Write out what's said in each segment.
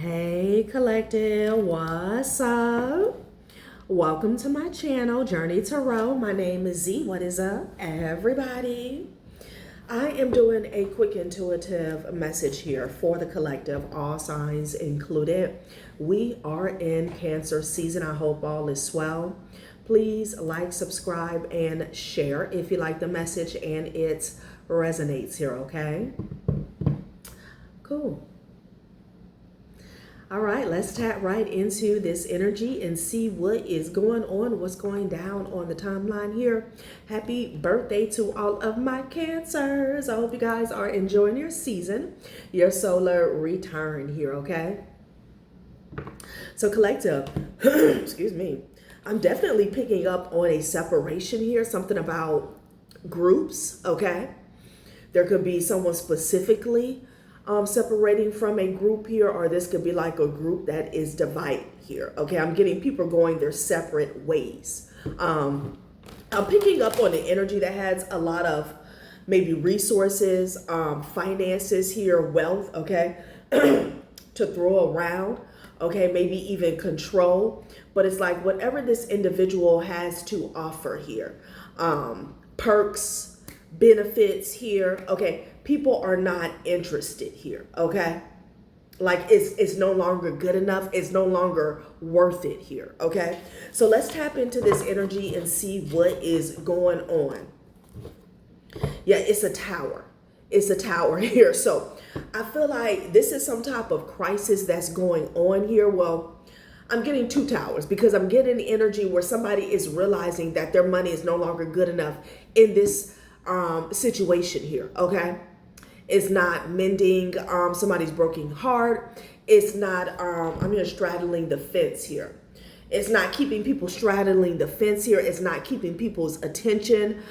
Hey collective, what's up? Welcome to my channel, Journey Tarot. My name is Z. What is up, everybody? I am doing a quick intuitive message here for the collective, all signs included. We are in Cancer season. I hope all is well. Please like, subscribe, and share if you like the message and it resonates here, okay? Cool. All right, let's tap right into this energy and see what is going on, what's going down on the timeline here. Happy birthday to all of my Cancers. I hope you guys are enjoying your season, your solar return here, okay? So collective, excuse me, I'm definitely picking up on a separation here, something about groups, okay? There could be someone specifically separating from a group here, or this could be like a group that is divided here. Okay, I'm getting people going their separate ways. I'm picking up on the energy that has a lot of maybe resources, finances here, wealth, okay, to throw around, okay, maybe even control. But it's like whatever this individual has to offer here, perks, benefits here, okay, people are not interested here, okay? Like it's no longer good enough. It's no longer worth it here, okay? So let's tap into this energy and see what is going on. Yeah, it's a tower. It's a tower here. So I feel like this is some type of crisis that's going on here. Well, I'm getting two towers because I'm getting the energy where somebody is realizing that their money is no longer good enough in this situation here, okay? It's not mending somebody's broken heart. It's not, I'm here straddling the fence here. It's not keeping people straddling the fence here. It's not keeping people's attention,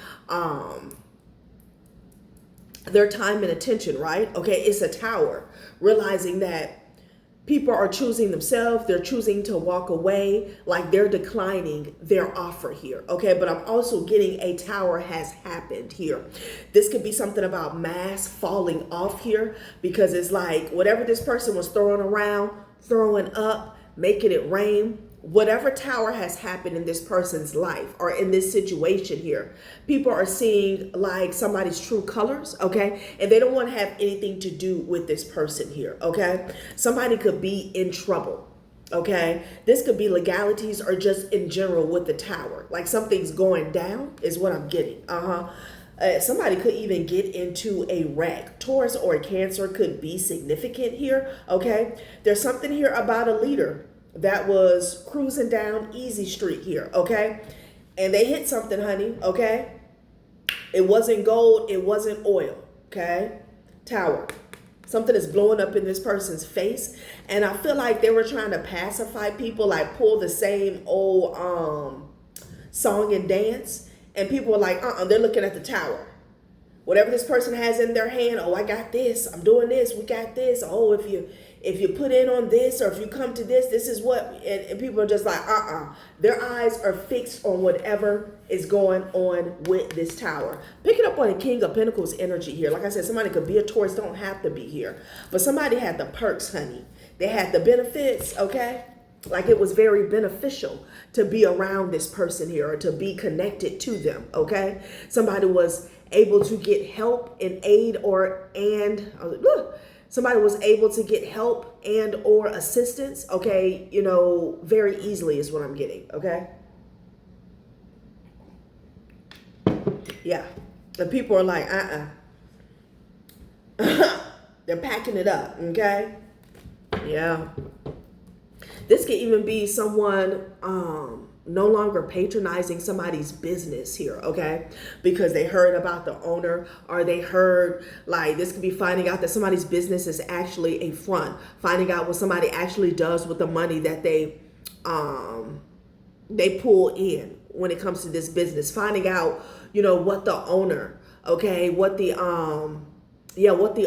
their time and attention, right? Okay, it's a tower, realizing that people are choosing themselves. They're choosing to walk away, like they're declining their offer here. Okay, but I'm also getting a tower has happened here. This could be something about mass falling off here, because it's like whatever this person was throwing around, throwing up, making it rain, whatever tower has happened in this person's life or in this situation here, people are seeing like somebody's true colors, okay? And they don't want to have anything to do with this person here, okay? Somebody could be in trouble, okay? This could be legalities or just in general with the tower. Like something's going down is what I'm getting, somebody could even get into a wreck. Taurus or a Cancer could be significant here, okay? There's something here about a leader that was cruising down easy street here, okay? And they hit something, honey, okay? It wasn't gold, it wasn't oil, okay? Tower. Something is blowing up in this person's face. And I feel like they were trying to pacify people, like pull the same old song and dance. And people were like, they're looking at the tower. Whatever this person has in their hand, oh, I got this, I'm doing this, we got this. Oh, if you put in on this, or if you come to this, this is what, and people are just like, Their eyes are fixed on whatever is going on with this tower. Picking up on a King of Pentacles energy here. Like I said, somebody could be a Taurus, don't have to be here. But somebody had the perks, honey. They had the benefits, okay? Like it was very beneficial to be around this person here or to be connected to them, okay? Somebody was able to get help and aid somebody was able to get help and or assistance, okay, very easily is what I'm getting, okay? Yeah, the people are like, they're packing it up, okay? Yeah. This could even be someone no longer patronizing somebody's business here, okay? Because they heard about the owner, or they heard, like, this could be finding out that somebody's business is actually a front, finding out what somebody actually does with the money that they pull in when it comes to this business, finding out, what the owner, okay, what the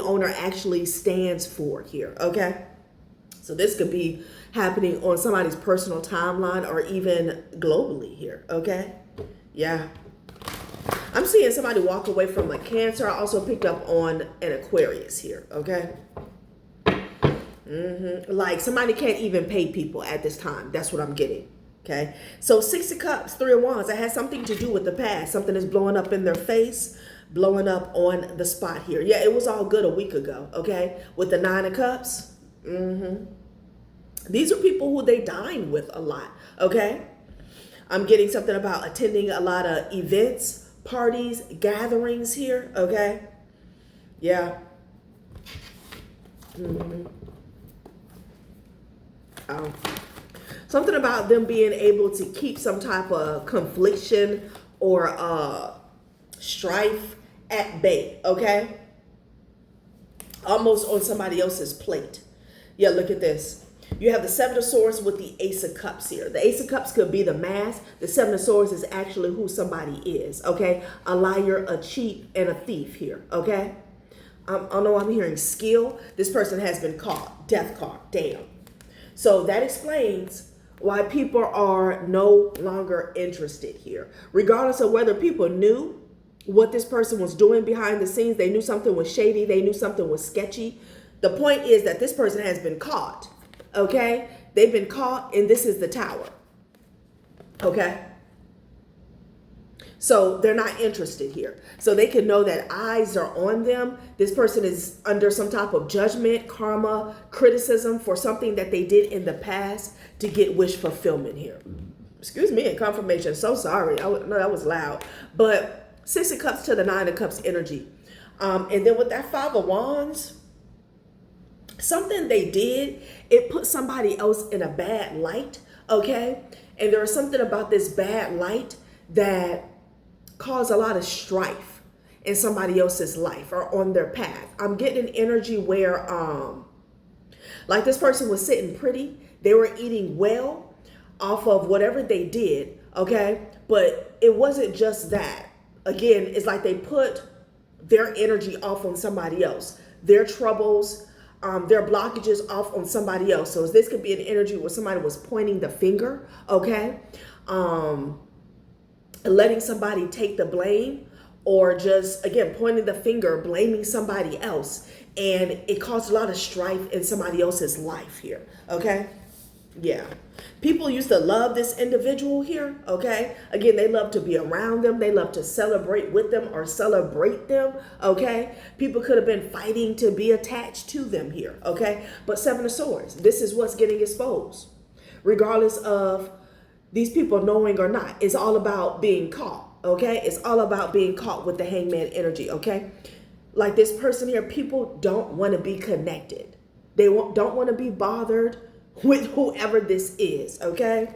owner actually stands for here, okay? So this could be happening on somebody's personal timeline or even globally here, okay? Yeah. I'm seeing somebody walk away from a Cancer. I also picked up on an Aquarius here, okay? Like somebody can't even pay people at this time. That's what I'm getting. Okay. So 6 of Cups, 3 of Wands, that has something to do with the past. Something is blowing up in their face, blowing up on the spot here. Yeah, it was all good a week ago. Okay. With the 9 of Cups. These are people who they dine with a lot. Okay. I'm getting something about attending a lot of events, parties, gatherings here. Okay. Yeah. Oh. Something about them being able to keep some type of confliction or strife at bay, okay? Almost on somebody else's plate. Yeah, look at this. You have the 7 of Swords with the Ace of Cups here. The Ace of Cups could be the mask. The 7 of Swords is actually who somebody is, okay? A liar, a cheat, and a thief here, okay? I know I'm hearing skill. This person has been caught. Death card. Damn. So that explains why people are no longer interested here. Regardless of whether people knew what this person was doing behind the scenes, they knew something was shady, they knew something was sketchy. The point is that this person has been caught, okay? They've been caught, and this is the Tower, okay? So they're not interested here. So they can know that eyes are on them. This person is under some type of judgment, karma, criticism for something that they did in the past to get wish fulfillment here. Excuse me, and confirmation. So sorry. I know that was loud. But 6 of Cups to the 9 of Cups energy. And then with that 5 of Wands, something they did, it put somebody else in a bad light, okay? And there was something about this bad light that cause a lot of strife in somebody else's life or on their path. I'm getting an energy where like this person was sitting pretty, they were eating well off of whatever they did, okay? But it wasn't just that. Again, it's like they put their energy off on somebody else, their troubles, their blockages off on somebody else. So this could be an energy where somebody was pointing the finger, okay? Letting somebody take the blame, or just, again, pointing the finger, blaming somebody else. And it caused a lot of strife in somebody else's life here, okay? Yeah. People used to love this individual here, okay? Again, they love to be around them. They love to celebrate with them or celebrate them, okay? People could have been fighting to be attached to them here, okay? But 7 of Swords, this is what's getting exposed. Regardless of these people knowing or not, it's all about being caught, okay? It's all about being caught with the Hangman energy, okay? Like this person here, people don't want to be connected. They don't want to be bothered with whoever this is, okay?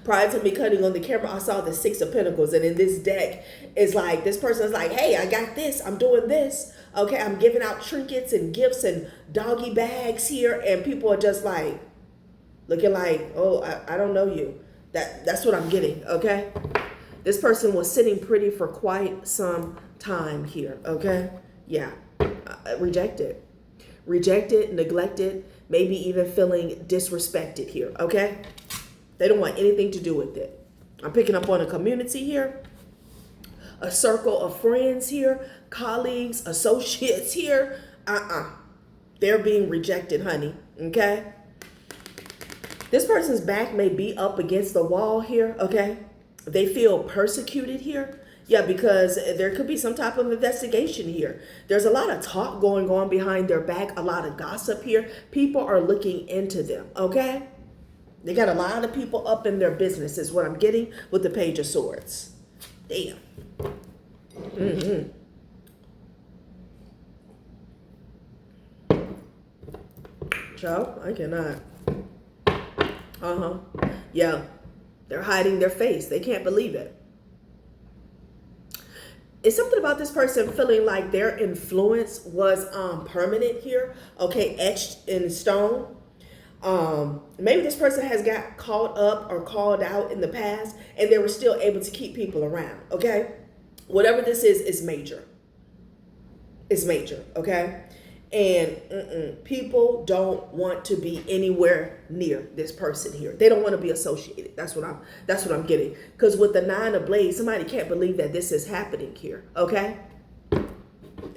Prior to me cutting on the camera, I saw the 6 of Pentacles, and in this deck, it's like this person's like, hey, I got this, I'm doing this, okay? I'm giving out trinkets and gifts and doggy bags here, and people are just like, looking like, oh, I don't know you. That's what I'm getting, okay? This person was sitting pretty for quite some time here, okay? Yeah, rejected. Rejected, neglected, maybe even feeling disrespected here, okay? They don't want anything to do with it. I'm picking up on a community here, a circle of friends here, colleagues, associates here. They're being rejected, honey, okay? This person's back may be up against the wall here, okay? They feel persecuted here. Yeah, because there could be some type of investigation here. There's a lot of talk going on behind their back, a lot of gossip here. People are looking into them, okay? They got a lot of people up in their business is what I'm getting with the Page of Swords. Damn. Joe, I cannot. Yeah, they're hiding their face. They can't believe it. It's something about this person feeling like their influence was permanent here, okay, etched in stone. Maybe this person has got called up or called out in the past, and they were still able to keep people around, okay? Whatever this is major. It's major, okay? And people don't want to be anywhere near this person here. They don't want to be associated. That's what I'm getting. Because with the 9 of Blades, somebody can't believe that this is happening here. Okay.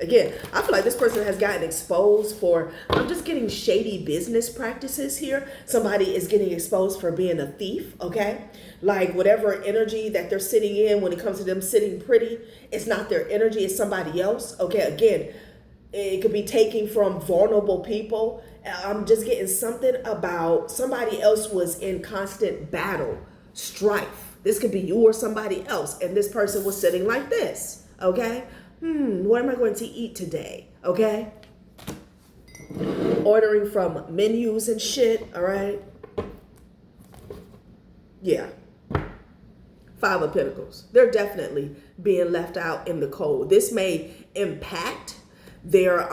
Again, I feel like this person has gotten exposed for, I'm just getting shady business practices here. Somebody is getting exposed for being a thief, okay? Like whatever energy that they're sitting in when it comes to them sitting pretty, it's not their energy, it's somebody else, okay? Again, it could be taking from vulnerable people. I'm just getting something about somebody else was in constant battle, strife. This could be you or somebody else, and this person was sitting like this, okay? What am I going to eat today? Okay? Ordering from menus and shit, all right? Yeah. Five of Pentacles. They're definitely being left out in the cold. This may impact their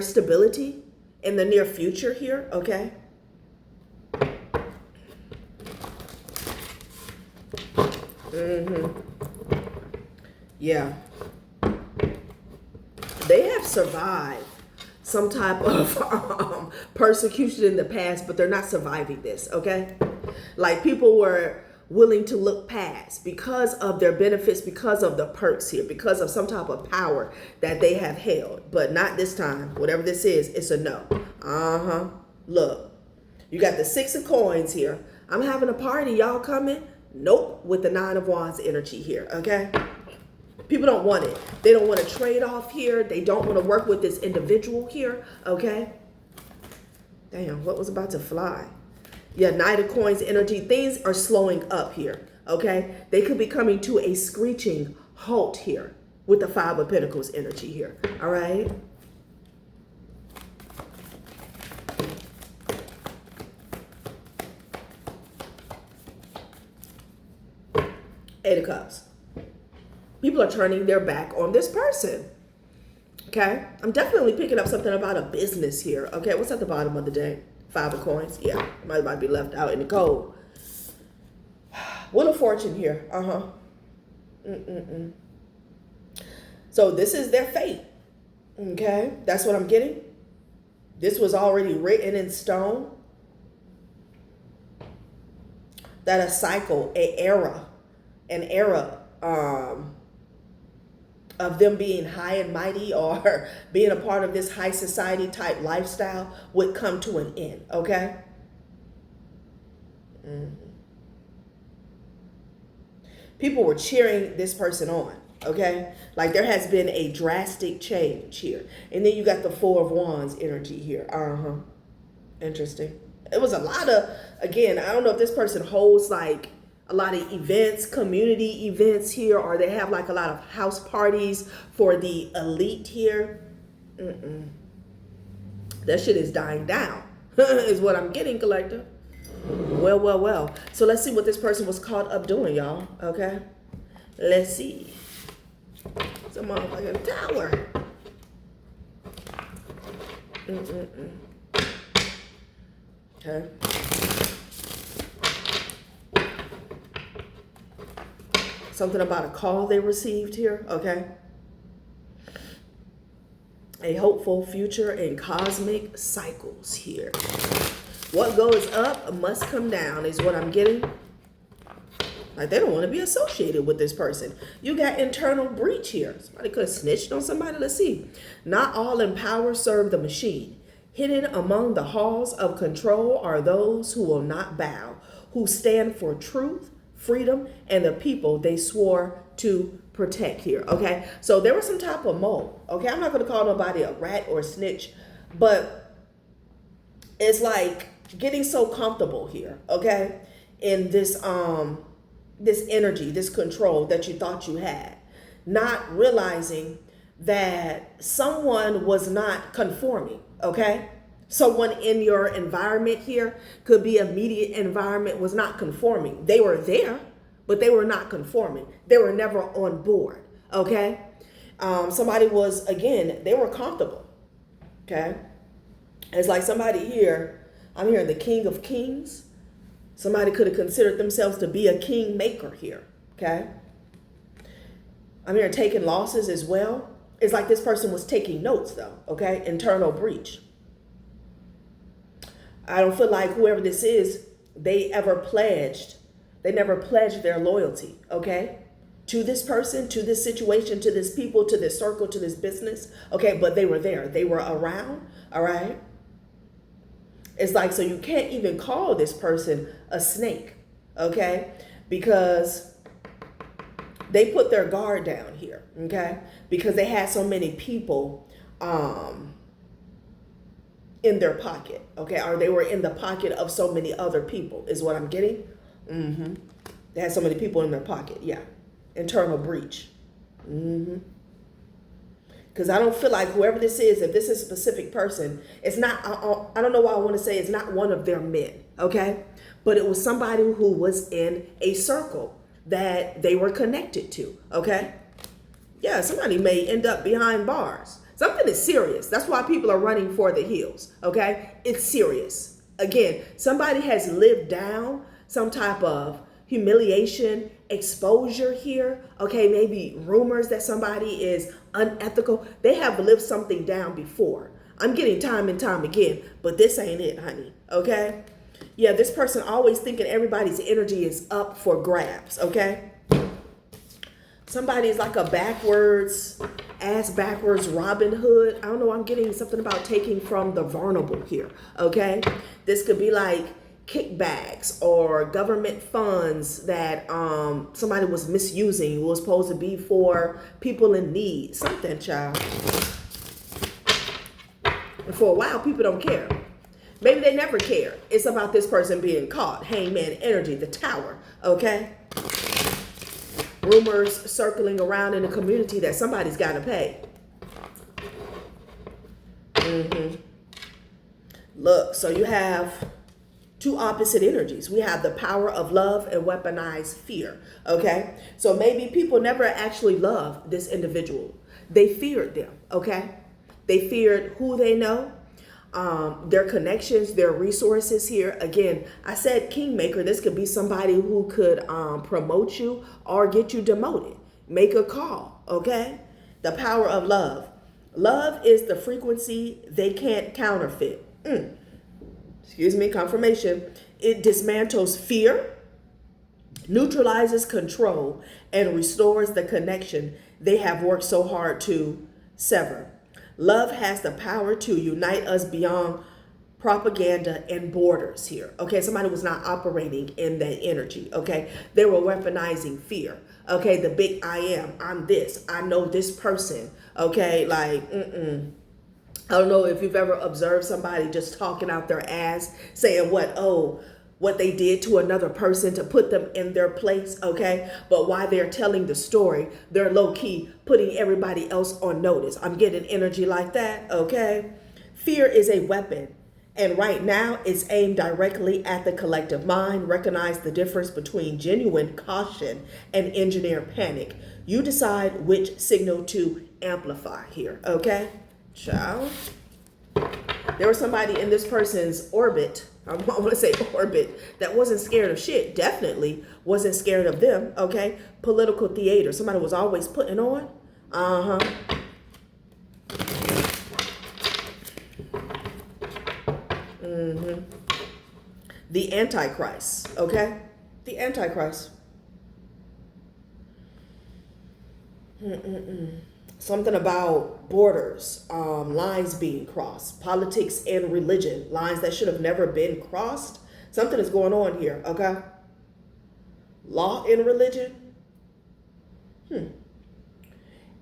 stability in the near future here, okay? Yeah. They have survived some type of persecution in the past, but they're not surviving this, okay? Like people were willing to look past because of their benefits, because of the perks here, because of some type of power that they have held, but not this time. Whatever this is, it's a no. Look, you got the Six of Coins here. I'm having a party, y'all coming? Nope, with the Nine of Wands energy here, okay? People don't want it. They don't want to trade off here. They don't want to work with this individual here, okay? Damn, what was about to fly? Yeah, Knight of Coins energy. Things are slowing up here, okay? They could be coming to a screeching halt here with the Five of Pentacles energy here, all right? Eight of Cups. People are turning their back on this person. Okay? I'm definitely picking up something about a business here. Okay, what's at the bottom of the deck? Five of Coins. Yeah, might be left out in the cold. Wheel of Fortune here. So this is their fate. Okay? That's what I'm getting. This was already written in stone. That a cycle, an era, of them being high and mighty or being a part of this high society type lifestyle would come to an end, okay? People were cheering this person on, okay? Like there has been a drastic change here. And then you got the Four of Wands energy here. Interesting. It was a lot of, again, I don't know if this person holds like a lot of events, community events here, or they have like a lot of house parties for the elite here. That shit is dying down, is what I'm getting, collector. Well. So let's see what this person was caught up doing, y'all, okay? Let's see. It's a motherfucking tower. Okay. Something about a call they received here, okay? A hopeful future and cosmic cycles here. What goes up must come down is what I'm getting. Like they don't want to be associated with this person. You got internal breach here. Somebody could have snitched on somebody. Let's see. Not all in power serve the machine. Hidden among the halls of control are those who will not bow, who stand for truth, freedom, and the people they swore to protect here, okay? So there was some type of mole, okay? I'm not going to call nobody a rat or a snitch, but it's like getting so comfortable here, okay? In this this energy, this control that you thought you had, not realizing that someone was not conforming, okay? Someone in your environment here, could be immediate environment, was not conforming. They were there, but they were not conforming. They were never on board, okay? Somebody was, again, they were comfortable, okay? It's like somebody here, I'm hearing the King of Kings. Somebody could have considered themselves to be a king maker here, okay? I'm hearing taking losses as well. It's like this person was taking notes though, okay? Internal breach. I don't feel like whoever this is, they never pledged their loyalty, okay, to this person, to this situation, to this people, to this circle, to this business. Okay, but they were there. They were around. All right. It's like, so you can't even call this person a snake. Okay, because they put their guard down here. Okay, because they had so many people in their pocket. Okay, or they were in the pocket of so many other people is what I'm getting. They had so many people in their pocket. Yeah. Internal breach. Because I don't feel like whoever this is, if this is a specific person, it's not, I don't know why I want to say it's not one of their men, okay? But it was somebody who was in a circle that they were connected to, okay? Yeah, somebody may end up behind bars. Something is serious. That's why people are running for the hills, okay? It's serious. Again, somebody has lived down some type of humiliation, exposure here, okay? Maybe rumors that somebody is unethical. They have lived something down before. I'm getting time and time again, but this ain't it, honey, okay? Yeah, this person always thinking everybody's energy is up for grabs, okay? Somebody's like a ass backwards Robin Hood. I don't know, I'm getting something about taking from the vulnerable here, okay? This could be like kickbacks or government funds that somebody was misusing. It was supposed to be for people in need. Something, child. And for a while, people don't care. Maybe they never care. It's about this person being caught. Hangman energy, the tower, okay? Rumors circling around in the community that somebody's got to pay. Look, so you have two opposite energies. We have the power of love and weaponized fear, okay? So maybe people never actually loved this individual. They feared them, okay? They feared who they know, their connections, their resources here. Again, I said kingmaker. This could be somebody who could promote you or get you demoted. Make a call, okay? The power of love. Love is the frequency they can't counterfeit. Excuse me, confirmation. It dismantles fear, neutralizes control, and restores the connection they have worked so hard to sever. Love has the power to unite us beyond propaganda and borders here. Okay, somebody was not operating in that energy. Okay, they were weaponizing fear. Okay, the big I am, I'm this, I know this person. Okay, like, I don't know if you've ever observed somebody just talking out their ass, saying what they did to another person to put them in their place, okay? But while they're telling the story, they're low-key putting everybody else on notice. I'm getting energy like that, okay? Fear is a weapon, and right now it's aimed directly at the collective mind. Recognize the difference between genuine caution and engineered panic. You decide which signal to amplify here, okay? Child. There was somebody in this person's orbit, I want to say orbit, that wasn't scared of shit. Definitely wasn't scared of them, okay? Political theater. Somebody was always putting on. The Antichrist, okay? The Antichrist. Something about borders, lines being crossed, politics and religion, lines that should have never been crossed. Something is going on here, okay? Law and religion.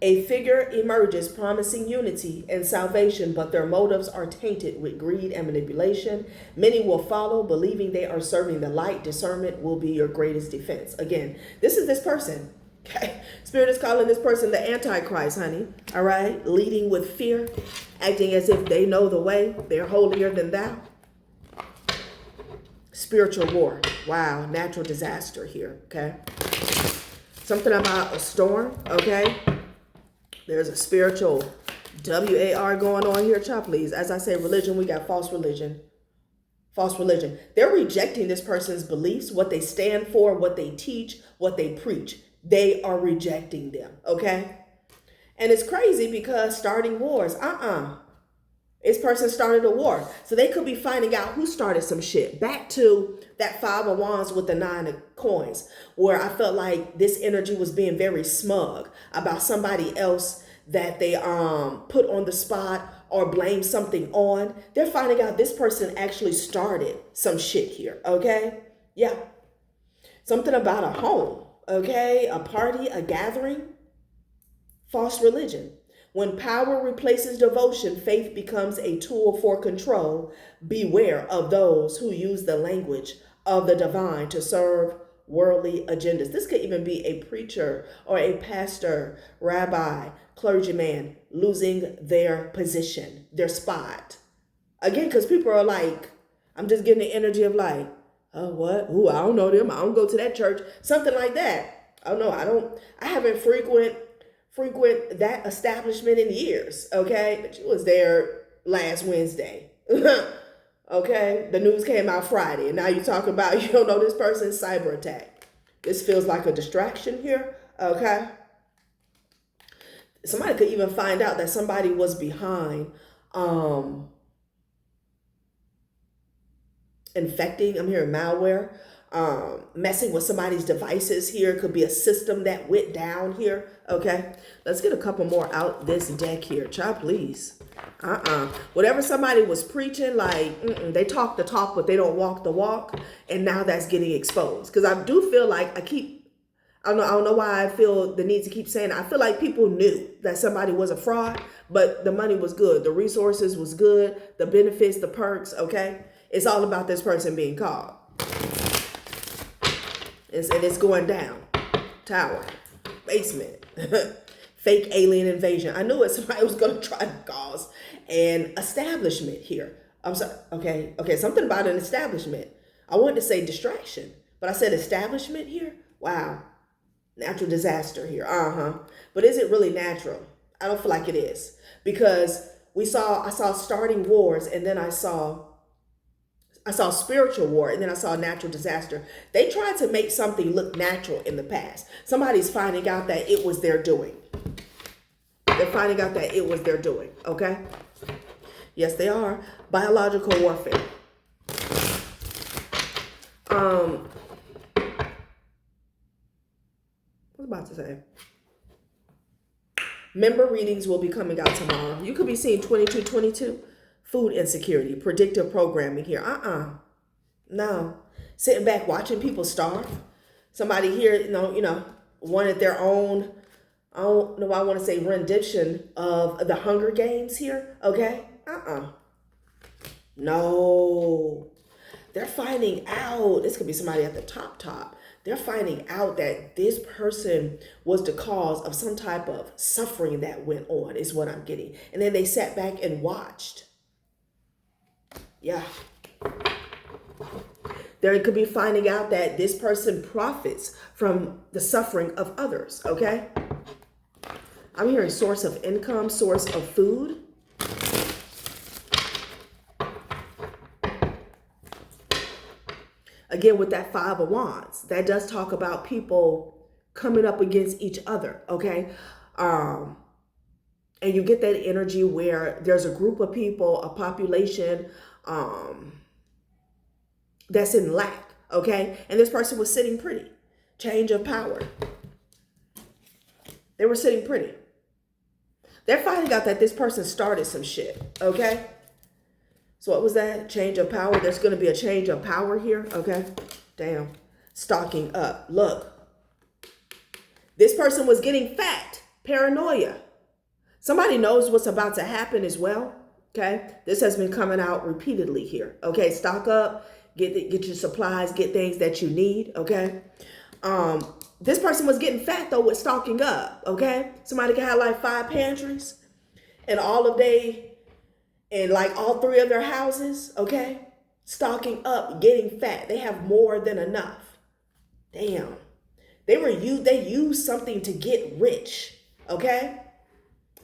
A figure emerges promising unity and salvation, but their motives are tainted with greed and manipulation. Many will follow, believing they are serving the light. Discernment will be your greatest defense. Again, this is this person. Okay, Spirit is calling this person the Antichrist, honey. All right, leading with fear, acting as if they know the way. They're holier than thou. Spiritual war. Wow, natural disaster here. Okay, something about a storm. Okay, there's a spiritual WAR going on here, child. Please, as I say, religion. We got false religion. False religion. They're rejecting this person's beliefs, what they stand for, what they teach, what they preach. They are rejecting them, okay? And it's crazy because starting wars, This person started a war. So they could be finding out who started some shit. Back to that 5 of Wands with the 9 of Coins, where I felt like this energy was being very smug about somebody else that they put on the spot or blame something on. They're finding out this person actually started some shit here, okay? Yeah. Something about a home, okay? A party, a gathering. False religion. When power replaces devotion, faith becomes a tool for control. Beware of those who use the language of the divine to serve worldly agendas. This could even be a preacher or a pastor, rabbi, clergyman losing their position, their spot. Again, because people are like, I'm just getting the energy of like, oh, what? Ooh, I don't know them. I don't go to that church. Something like that. Oh no, I haven't frequent that establishment in years, okay? But you was there last Wednesday. Okay? The news came out Friday, and now you talk about you don't know this person's cyber attack. This feels like a distraction here, okay? Somebody could even find out that somebody was behind infecting, I'm hearing malware, messing with somebody's devices here. Could be a system that went down here. Okay, let's get a couple more out this deck here. Child, please. Whatever somebody was preaching, like, they talk the talk, but they don't walk the walk. And now that's getting exposed. Because I do feel like I don't know why I feel the need to keep saying it. I feel like people knew that somebody was a fraud, but the money was good. The resources was good. The benefits, the perks, okay? It's all about this person being caught. And it's going down. Tower. Basement. Fake alien invasion. I knew it. Somebody was going to try to cause an establishment here. I'm sorry. Okay. Something about an establishment. I wanted to say distraction, but I said establishment here. Wow. Natural disaster here. But is it really natural? I don't feel like it is, because I saw starting wars, and then I saw spiritual war, and then I saw natural disaster. They tried to make something look natural in the past. Somebody's finding out that it was their doing. They're finding out that it was their doing, okay? Yes, they are. Biological warfare. What was I about to say? Member readings will be coming out tomorrow. You could be seeing 2222. Food insecurity, predictive programming here. No. Sitting back watching people starve. Somebody here, you know, wanted their own, I don't know, I want to say rendition of the Hunger Games here. Okay? No. They're finding out, this could be somebody at the top. They're finding out that this person was the cause of some type of suffering that went on, is what I'm getting. And then they sat back and watched. Yeah. They could be finding out that this person profits from the suffering of others, okay? I'm hearing source of income, source of food. Again, with that 5 of Wands, that does talk about people coming up against each other, okay? And you get that energy where there's a group of people, a population, that's in lack, okay? And this person was sitting pretty. Change of power. They were sitting pretty. They're finding out that this person started some shit, okay? So what was that? Change of power. There's going to be a change of power here, okay? Damn. Stocking up. Look. This person was getting fat. Paranoia. Somebody knows what's about to happen as well. Okay, this has been coming out repeatedly here. Okay, stock up, get your supplies, get things that you need. Okay, this person was getting fat though with stocking up. Okay, somebody can have like 5 pantries, and all 3 of their houses. Okay, stocking up, getting fat. They have more than enough. Damn, they used something to get rich. Okay,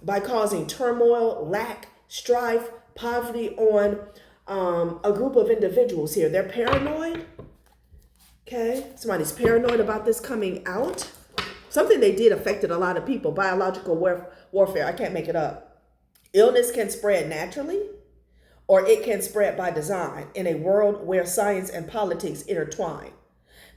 by causing turmoil, lack, strife, poverty on a group of individuals here. They're paranoid. Okay. Somebody's paranoid about this coming out. Something they did affected a lot of people. Biological warfare. I can't make it up. Illness can spread naturally. or it can spread by design in a world where science and politics intertwine.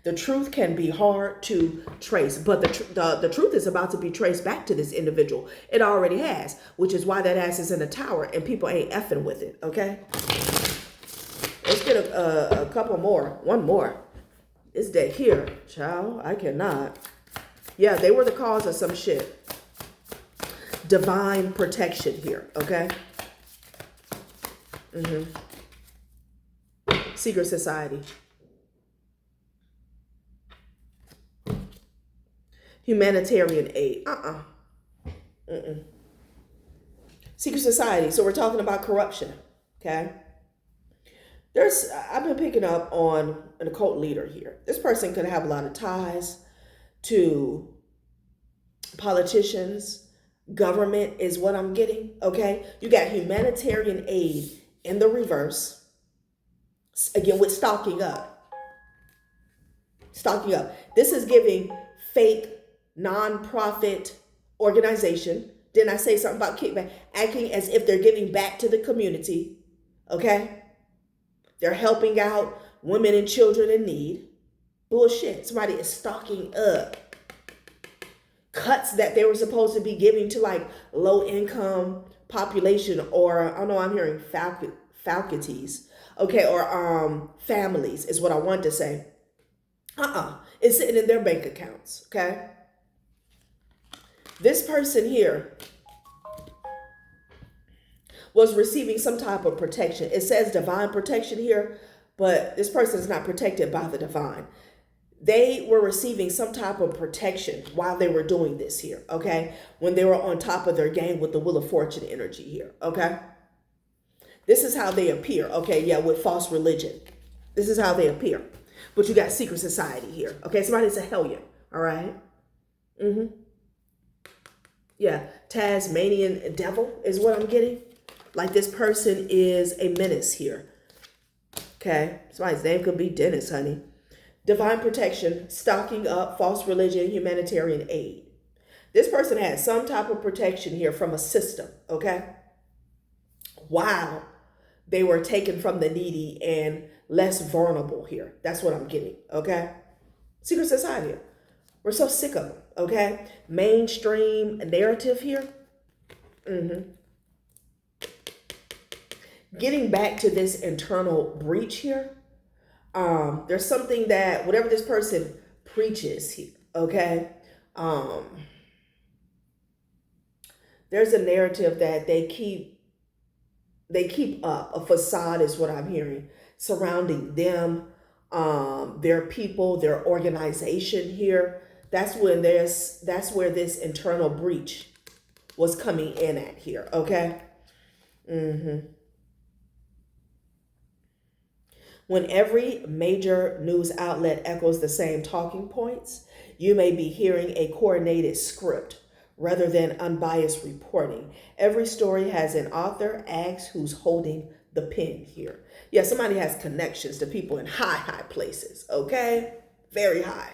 The truth can be hard to trace, but the truth is about to be traced back to this individual. It already has, which is why that ass is in a tower and people ain't effing with it, okay? Let's get a couple more. One more. This deck here, child, I cannot. Yeah, they were the cause of some shit. Divine protection here, okay? Secret society. Humanitarian aid. Secret society. So we're talking about corruption, okay? I've been picking up on an occult leader here. This person could have a lot of ties to politicians. Government is what I'm getting, okay? You got humanitarian aid in the reverse. Again, with stocking up. Stocking up. This is giving fake nonprofit organization. Didn't I say something about kickback? Acting as if they're giving back to the community, okay? They're helping out women and children in need. Bullshit. Somebody is stocking up. Cuts that they were supposed to be giving to like low income population, or I don't know, I'm hearing faculties, okay, or families is what I want to say. It's sitting in their bank accounts, okay? This person here was receiving some type of protection. It says divine protection here, but this person is not protected by the divine. They were receiving some type of protection while they were doing this here, okay? When they were on top of their game with the Wheel of Fortune energy here, okay? This is how they appear, okay? Yeah, with false religion. This is how they appear. But you got secret society here, okay? Somebody's a hellion, all right? Yeah, Tasmanian devil is what I'm getting. Like this person is a menace here, okay? Somebody's name could be Dennis, honey. Divine protection, stocking up, false religion, humanitarian aid. This person has some type of protection here from a system, okay? Wow. They were taken from the needy and less vulnerable here. That's what I'm getting, okay? Secret society. We're so sick of them, okay? Mainstream narrative here. Getting back to this internal breach here. There's something that whatever this person preaches here, okay? There's a narrative that they keep up. A facade is what I'm hearing surrounding them, their people, their organization here. That's where this internal breach was coming in at here, okay? When every major news outlet echoes the same talking points, you may be hearing a coordinated script rather than unbiased reporting. Every story has an author. Ask who's holding the pen here. Yeah, somebody has connections to people in high places, okay? Very high.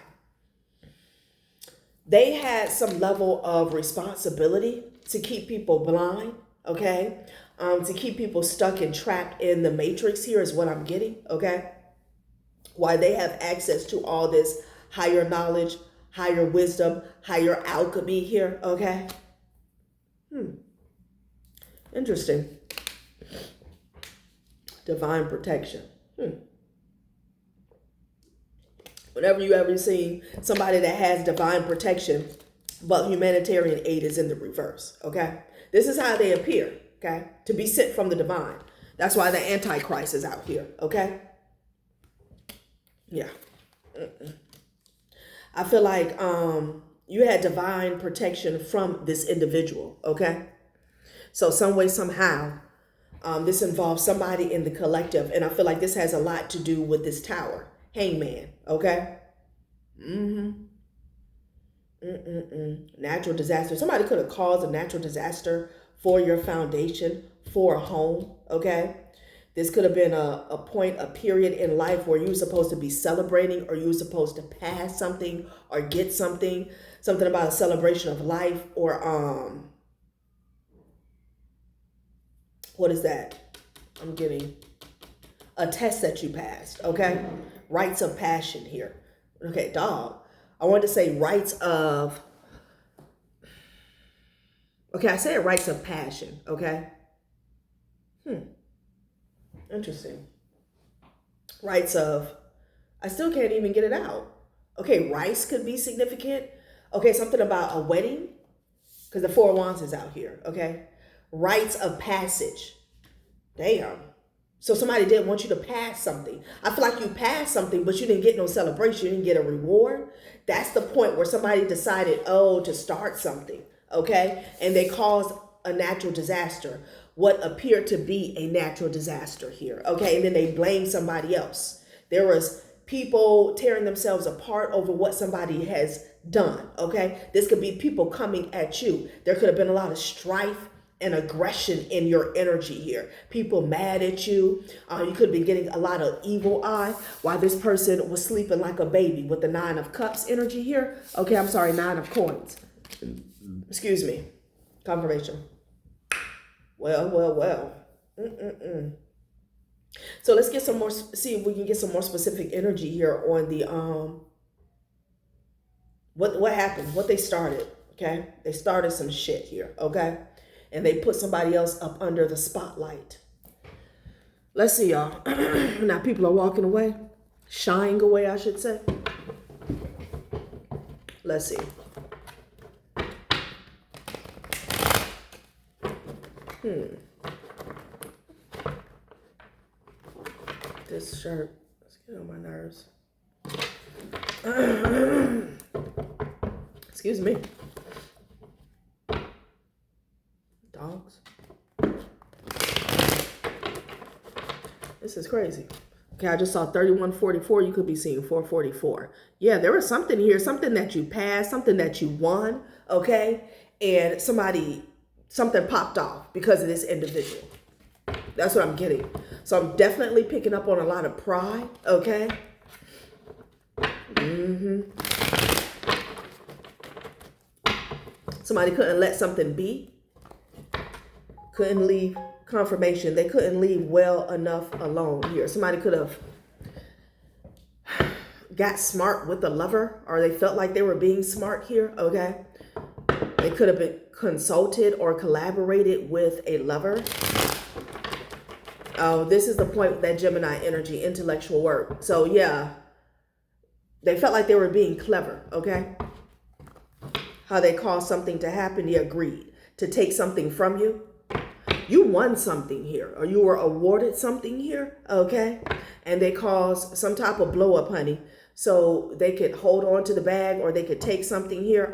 They had some level of responsibility to keep people blind, okay? To keep people stuck and trapped in the matrix here is what I'm getting, okay? Why they have access to all this higher knowledge, higher wisdom, higher alchemy here, okay? Interesting. Divine protection. Whenever you ever see somebody that has divine protection, but humanitarian aid is in the reverse, okay? This is how they appear, okay? To be sent from the divine. That's why the Antichrist is out here, okay? Yeah. I feel like you had divine protection from this individual, okay? So some way, somehow, this involves somebody in the collective. And I feel like this has a lot to do with this tower. Hangman, okay? Natural disaster. Somebody could have caused a natural disaster for your foundation, for a home, okay? This could have been a point, a period in life where you were supposed to be celebrating, or you were supposed to pass something or get something about a celebration of life, or what is that? I'm getting a test that you passed, okay? Rites of passion here. Okay, dog. I wanted to say rites of, okay, I said rites of passion, okay? Interesting. Rites of, I still can't even get it out. Okay, rice could be significant. Okay, something about a wedding, because the Four of Wands is out here, okay? Rites of passage. Damn. So somebody didn't want you to pass something. I feel like you passed something, but you didn't get no celebration. You didn't get a reward. That's the point where somebody decided, oh, to start something, okay? And they caused a natural disaster, what appeared to be a natural disaster here, okay? And then they blame somebody else. There was people tearing themselves apart over what somebody has done, okay? This could be people coming at you. There could have been a lot of strife and aggression in your energy here. People mad at you. You could have been getting a lot of evil eye while this person was sleeping like a baby with the Nine of Cups energy here. Okay, I'm sorry, Nine of Coins. Excuse me. Confirmation. Well. So let's get some more, see if we can get some more specific energy here on the, what happened, what they started, okay? They started some shit here, okay? And they put somebody else up under the spotlight. Let's see, y'all. Now people are walking away, shying away, I should say. Let's see. This shirt, let's get on my nerves. Excuse me. Dogs. This is crazy. Okay, I just saw 3144. You could be seeing 444. Yeah, there was something here, something that you passed, something that you won, okay? And something popped off because of this individual. That's what I'm getting. So I'm definitely picking up on a lot of pride, okay? Somebody couldn't let something be. Couldn't leave confirmation. They couldn't leave well enough alone here. Somebody could have got smart with the lover, or they felt like they were being smart here, okay? They could have been consulted or collaborated with a lover. Oh, this is the point with that Gemini energy, intellectual work. So yeah, they felt like they were being clever, okay? How they caused something to happen, they agreed to take something from you. You won something here, or you were awarded something here, okay? And they caused some type of blow up, honey. So they could hold on to the bag, or they could take something here.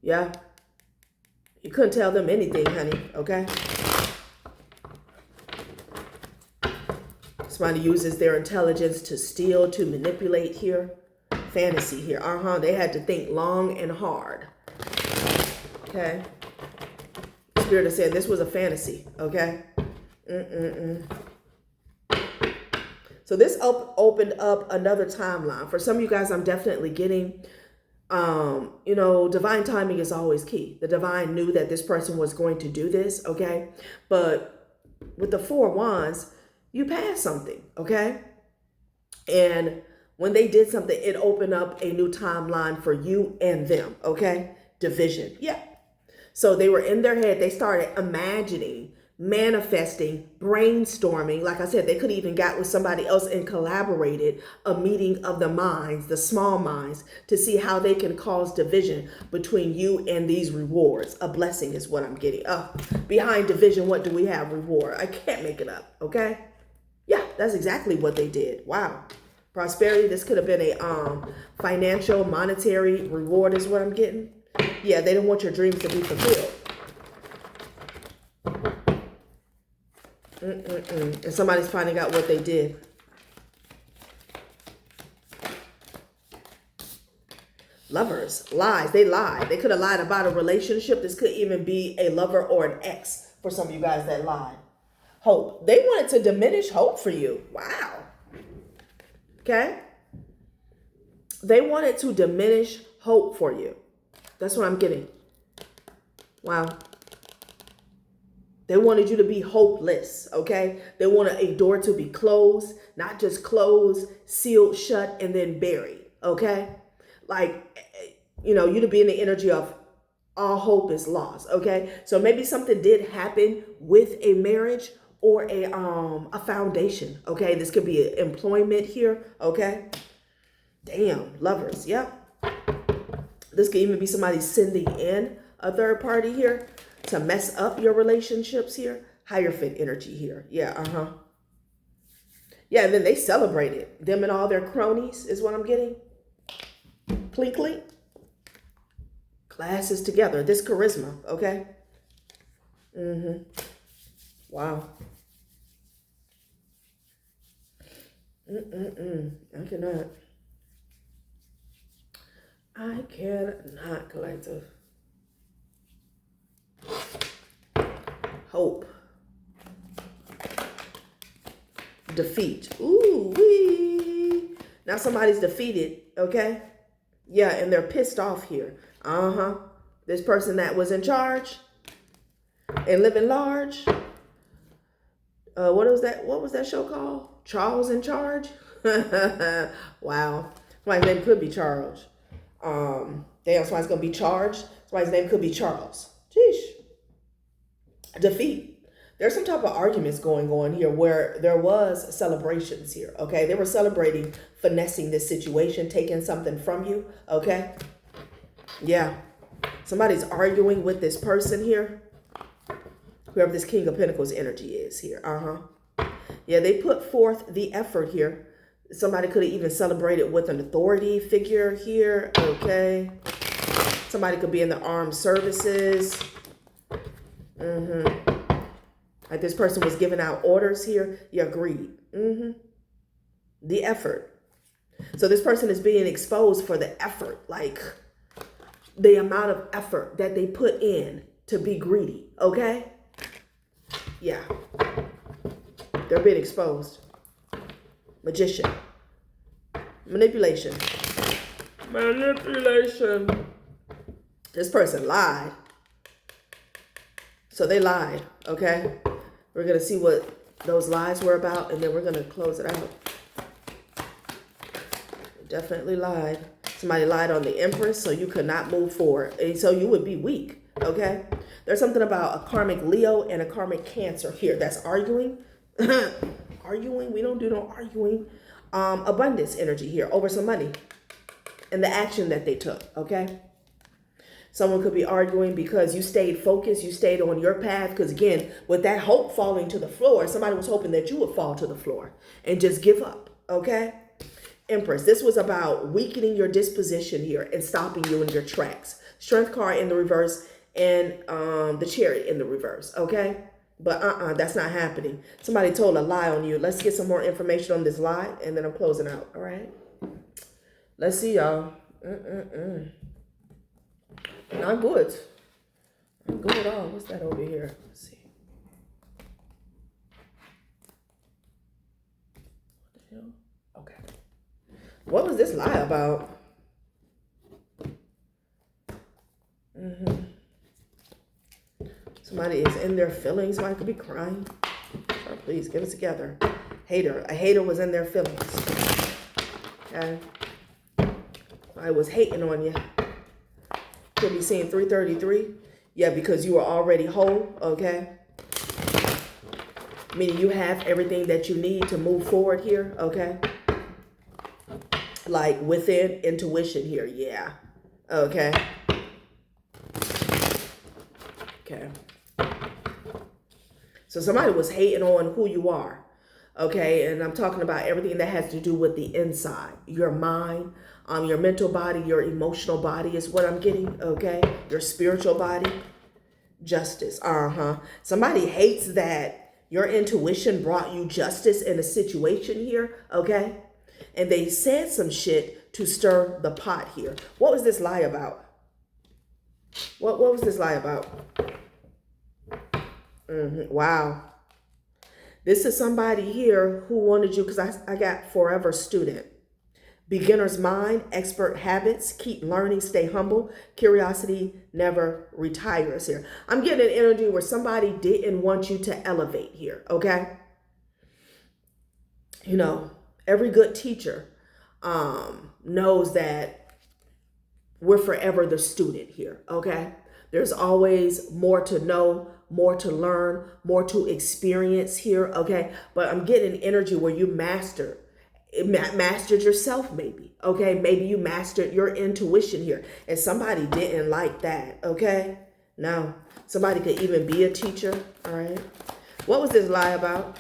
Yeah. You couldn't tell them anything, honey, okay? Somebody uses their intelligence to steal, to manipulate here. Fantasy here. They had to think long and hard. Okay. Spirit is saying this was a fantasy. Okay. So this opened up another timeline. For some of you guys, I'm definitely getting, divine timing is always key. The divine knew that this person was going to do this. Okay. But with the Four of Wands, you passed something, okay? And when they did something, it opened up a new timeline for you and them, okay? Division, yeah. So they were in their head. They started imagining, manifesting, brainstorming. Like I said, they could even got with somebody else and collaborated a meeting of the minds, the small minds, to see how they can cause division between you and these rewards. A blessing is what I'm getting. Behind division, what do we have? Reward. I can't make it up, okay? Yeah, that's exactly what they did. Wow. Prosperity, this could have been a financial, monetary reward is what I'm getting. Yeah, they don't want your dreams to be fulfilled. And somebody's finding out what they did. Lovers, lies, they lied. They could have lied about a relationship. This could even be a lover or an ex for some of you guys that lied. Hope. They wanted to diminish hope for you. Wow. Okay? They wanted to diminish hope for you. That's what I'm getting. Wow. They wanted you to be hopeless, okay? They wanted a door to be closed, not just closed, sealed shut, and then buried, okay? Like, you to be in the energy of all hope is lost, okay? So maybe something did happen with a marriage or a foundation, okay? This could be employment here, okay? Damn, lovers, yep. This could even be somebody sending in a third party here to mess up your relationships here. Hierophant energy here. Yeah, Yeah, and then they celebrated. Them and all their cronies is what I'm getting. Clink, clink. Classes together. This charisma, okay? Wow. I cannot, collective. Hope. Defeat. Ooh, wee. Now somebody's defeated, okay? Yeah, and they're pissed off here. This person that was in charge and living large. What was that show called? Charles in Charge? Wow. Somebody's name could be Charles. Damn, somebody's gonna be charged. Somebody's name could be Charles. Jeez. Defeat. There's some type of arguments going on here where there was celebrations here, okay? They were celebrating finessing this situation, taking something from you, okay? Yeah. Somebody's arguing with this person here. Whoever this King of Pentacles energy is here. Yeah, they put forth the effort here. Somebody could have even celebrated with an authority figure here, okay? Somebody could be in the armed services. Like this person was giving out orders here. You agreed. The effort. So this person is being exposed for the effort, like the amount of effort that they put in to be greedy, okay? Yeah. They're being exposed. Magician. Manipulation. Manipulation. This person lied. So they lied, okay? We're going to see what those lies were about, and then we're going to close it out. Definitely lied. Somebody lied on the Empress, so you could not move forward. And so you would be weak, okay? There's something about a karmic Leo and a karmic Cancer here that's arguing. Arguing? We don't do no arguing. Abundance energy here over some money and the action that they took, okay? Someone could be arguing because you stayed focused, you stayed on your path. Because again, with that hope falling to the floor, somebody was hoping that you would fall to the floor and just give up, okay? Empress, this was about weakening your disposition here and stopping you in your tracks. Strength card in the reverse and the Chariot in the reverse, okay? But that's not happening. Somebody told a lie on you. Let's get some more information on this lie, and then I'm closing out, all right? Let's see, y'all. I'm good. I'm good at all. What's that over here? Let's see. What the hell? Okay. What was this lie about? Somebody is in their feelings. Somebody could be crying. Oh, please, get it together. Hater. A hater was in their feelings. Okay. I was hating on you. Could be seeing 333. Yeah, because you were already whole, okay? Meaning you have everything that you need to move forward here, okay? Like within intuition here, yeah. Okay. Okay. So somebody was hating on who you are, okay? And I'm talking about everything that has to do with the inside, your mind, your mental body, your emotional body is what I'm getting, okay? Your spiritual body. Justice, Somebody hates that your intuition brought you justice in a situation here, okay? And they said some shit to stir the pot here. What was this lie about? What was this lie about? Wow. This is somebody here who wanted you, because I got forever student. Beginner's mind, expert habits, keep learning, stay humble. Curiosity never retires here. I'm getting an energy where somebody didn't want you to elevate here, okay? You know, every good teacher knows that we're forever the student here, okay? There's always more to know, more to learn, more to experience here, okay? But I'm getting energy where you mastered yourself maybe, okay? Maybe you mastered your intuition here, and somebody didn't like that, okay? No, somebody could even be a teacher, all right? What was this lie about?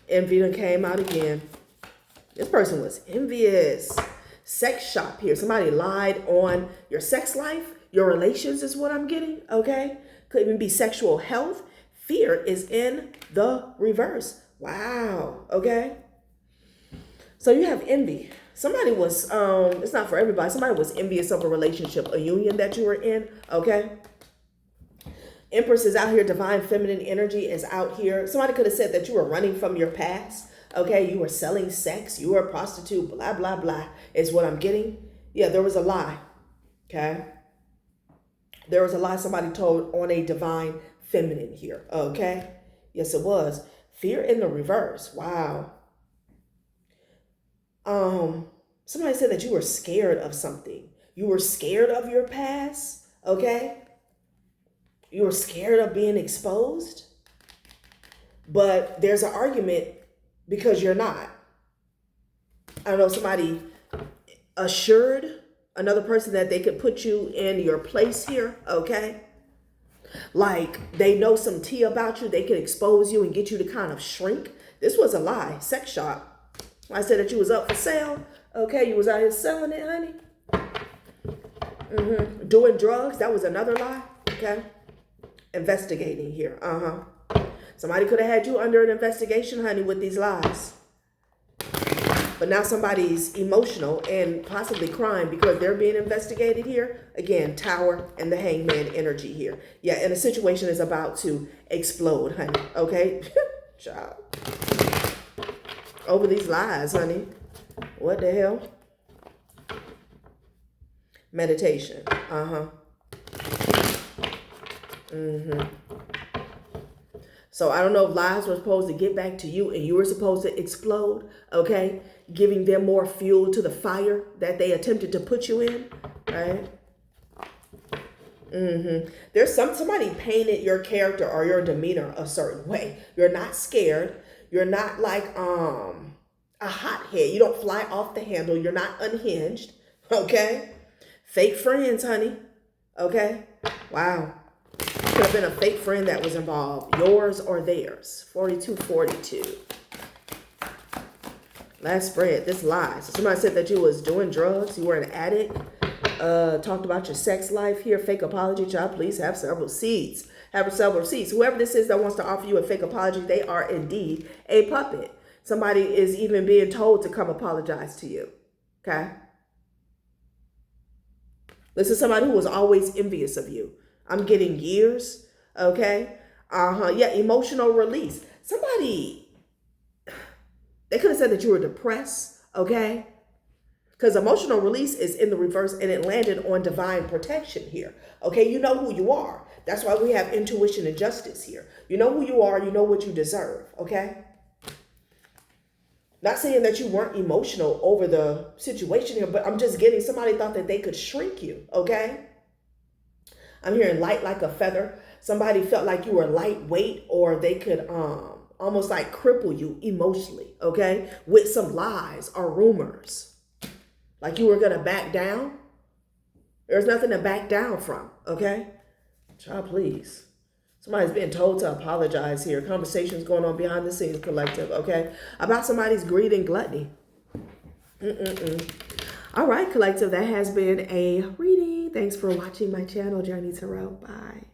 Envy done came out again. This person was envious. Sex shop here. Somebody lied on your sex life, your relations is what I'm getting, okay? Could even be sexual health. Fear is in the reverse. Wow, okay? So you have envy. Somebody was, it's not for everybody. Somebody was envious of a relationship, a union that you were in, okay? Empress is out here. Divine feminine energy is out here. Somebody could have said that you were running from your past. Okay, you were selling sex. You were a prostitute. Blah, blah, blah is what I'm getting. Yeah, there was a lie. Okay. There was a lie somebody told on a divine feminine here. Okay. Yes, it was. Fear in the reverse. Wow. Somebody said that you were scared of something. You were scared of your past. Okay. You were scared of being exposed, but there's an argument because you're not. I don't know, somebody assured another person that they could put you in your place here, okay? Like they know some tea about you, they could expose you and get you to kind of shrink. This was a lie, sex shop. I said that you was up for sale, okay? You was out here selling it, honey. Doing drugs, that was another lie, okay? Investigating here. Somebody could have had you under an investigation, honey, with these lies. But now somebody's emotional and possibly crying because they're being investigated here. Again, Tower and the Hangman energy here. Yeah, and the situation is about to explode, honey. Okay? Child. Over these lies, honey. What the hell? Meditation. So I don't know if lies were supposed to get back to you and you were supposed to explode, okay? Giving them more fuel to the fire that they attempted to put you in, right? There's somebody painted your character or your demeanor a certain way. You're not scared. You're not like a hothead. You don't fly off the handle. You're not unhinged, okay? Fake friends, honey, okay? Wow. Could have been a fake friend that was involved, yours or theirs. 4242. Last spread, this lie. So somebody said that you was doing drugs, you were an addict, talked about your sex life here. Fake apology, child, please have several seats. Have several seats. Whoever this is that wants to offer you a fake apology, they are indeed a puppet. Somebody is even being told to come apologize to you. Okay? This is somebody who was always envious of you. I'm getting years, okay? Yeah, emotional release. Somebody, they could have said that you were depressed, okay? Because emotional release is in the reverse and it landed on divine protection here, okay? You know who you are. That's why we have intuition and justice here. You know who you are, you know what you deserve, okay? Not saying that you weren't emotional over the situation here, but I'm just getting somebody thought that they could shrink you, okay? I'm hearing light like a feather. Somebody felt like you were lightweight or they could almost like cripple you emotionally, okay? With some lies or rumors. Like you were going to back down. There's nothing to back down from, okay? Child, please. Somebody's being told to apologize here. Conversations going on behind the scenes, collective, okay? About somebody's greed and gluttony. All right, collective, that has been a reading. Thanks for watching my channel, Journey Tarot. Bye.